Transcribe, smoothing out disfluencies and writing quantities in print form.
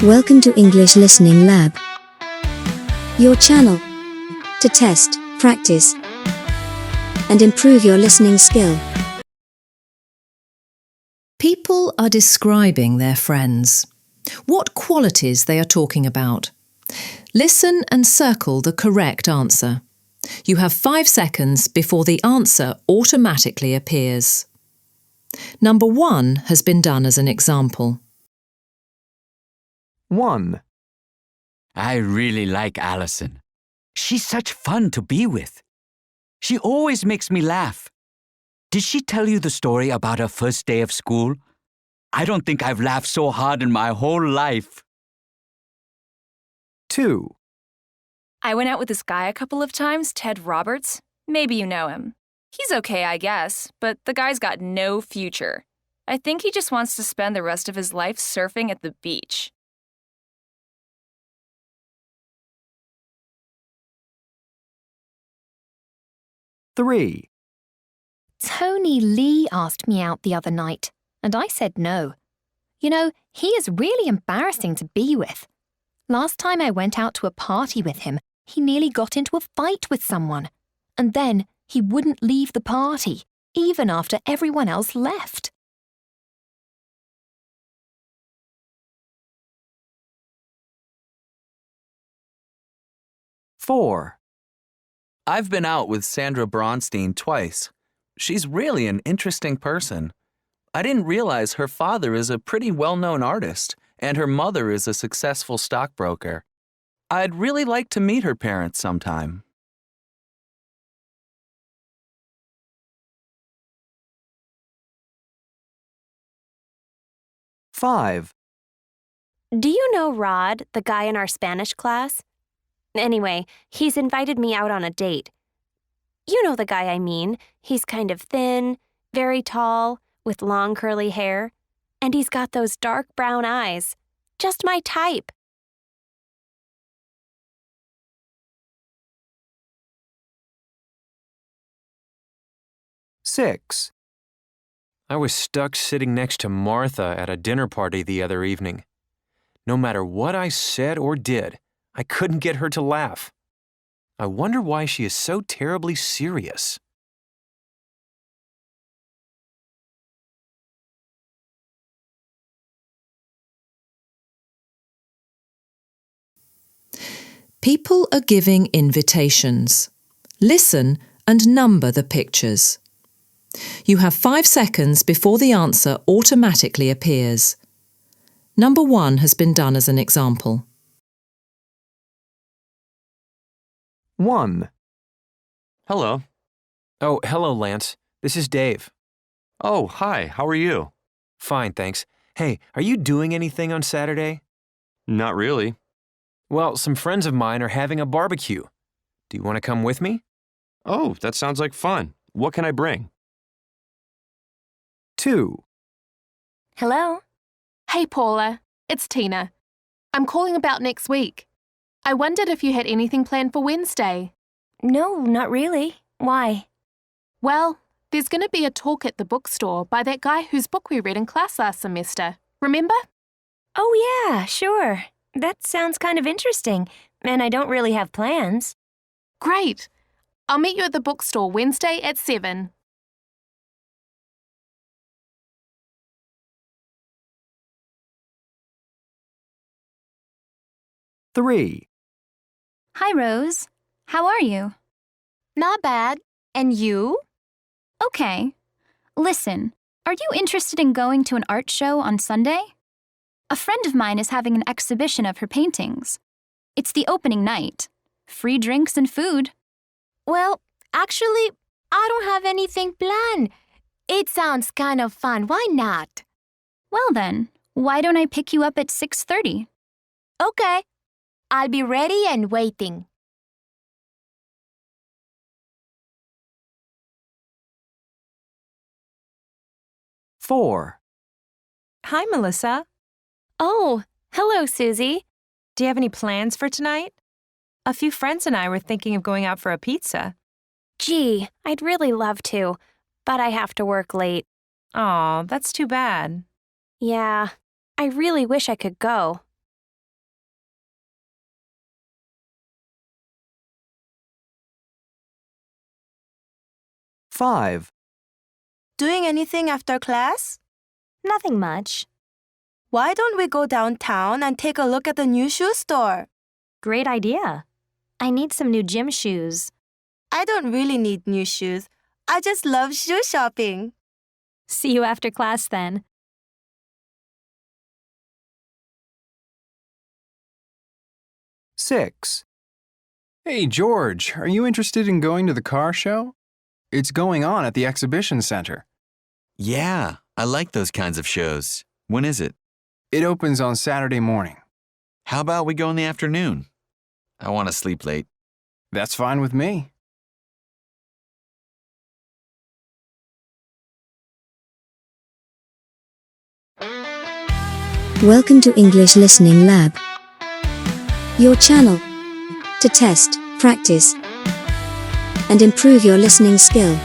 Welcome to English Listening Lab, your channel to test, practice, and improve your listening skill. People are describing their friends. What qualities they are talking about. Listen and circle the correct answer. You have 5 seconds before the answer automatically appears. Number 1 has been done as an example. 1. I really like Allison. She's such fun to be with. She always makes me laugh. Did she tell you the story about her first day of school? I don't think I've laughed so hard in my whole life. 2. I went out with this guy a couple of times, Ted Roberts. Maybe you know him. He's okay, I guess, but the guy's got no future. I think he just wants to spend the rest of his life surfing at the beach. 3. Tony Lee asked me out the other night, and I said no. You know, he is really embarrassing to be with. Last time I went out to a party with him, he nearly got into a fight with someone. And then he wouldn't leave the party, even after everyone else left. 4. I've been out with Sandra Bronstein twice. She's really an interesting person. I didn't realize her father is a pretty well-known artist, and her mother is a successful stockbroker. I'd really like to meet her parents sometime. 5. Do you know Rod, the guy in our Spanish class? Anyway, he's invited me out on a date. You know the guy I mean. He's kind of thin, very tall, with long curly hair, and he's got those dark brown eyes. Just my type. 6. I was stuck sitting next to Martha at a dinner party the other evening. No matter what I said or did, I couldn't get her to laugh. I wonder why she is so terribly serious. 'People are giving invitations. Listen and number the pictures. You have 5 seconds before the answer automatically appears. Number 1 has been done as an example. 1. Hello. Oh, hello, Lance. This is Dave. Oh, hi. How are you? Fine, thanks. Hey, are you doing anything on Saturday? Not really. Well, some friends of mine are having a barbecue. Do you want to come with me? Oh, that sounds like fun. What can I bring? 2. Hello? Hey, Paula. It's Tina. I'm calling about next week. I wondered if you had anything planned for Wednesday. No, not really. Why? Well, there's going to be a talk at the bookstore by that guy whose book we read in class last semester. Remember? Oh, yeah, sure. That sounds kind of interesting, and I don't really have plans. Great. I'll meet you at the bookstore Wednesday at 7. 3. Hi, Rose. How are you? Not bad. And you? Okay. Listen, are you interested in going to an art show on Sunday? A friend of mine is having an exhibition of her paintings. It's the opening night. Free drinks and food. Well, actually, I don't have anything planned. It sounds kind of fun. Why not? Well then, why don't I pick you up at 6:30? Okay. I'll be ready and waiting. 4. Hi, Melissa. Oh, hello, Susie. Do you have any plans for tonight? A few friends and I were thinking of going out for a pizza. Gee, I'd really love to, but I have to work late. Aw, that's too bad. Yeah, I really wish I could go. 5. Doing anything after class? Nothing much. Why don't we go downtown and take a look at the new shoe store? Great idea. I need some new gym shoes. I don't really need new shoes. I just love shoe shopping. See you after class then. Six. Hey, George, are you interested in going to the car show? It's going on at the exhibition center. Yeah, I like those kinds of shows. When is it? It opens on Saturday morning. How about we go in the afternoon? I want to sleep late. That's fine with me. Welcome to English Listening Lab, your channel to test, practice, and improve your listening skill.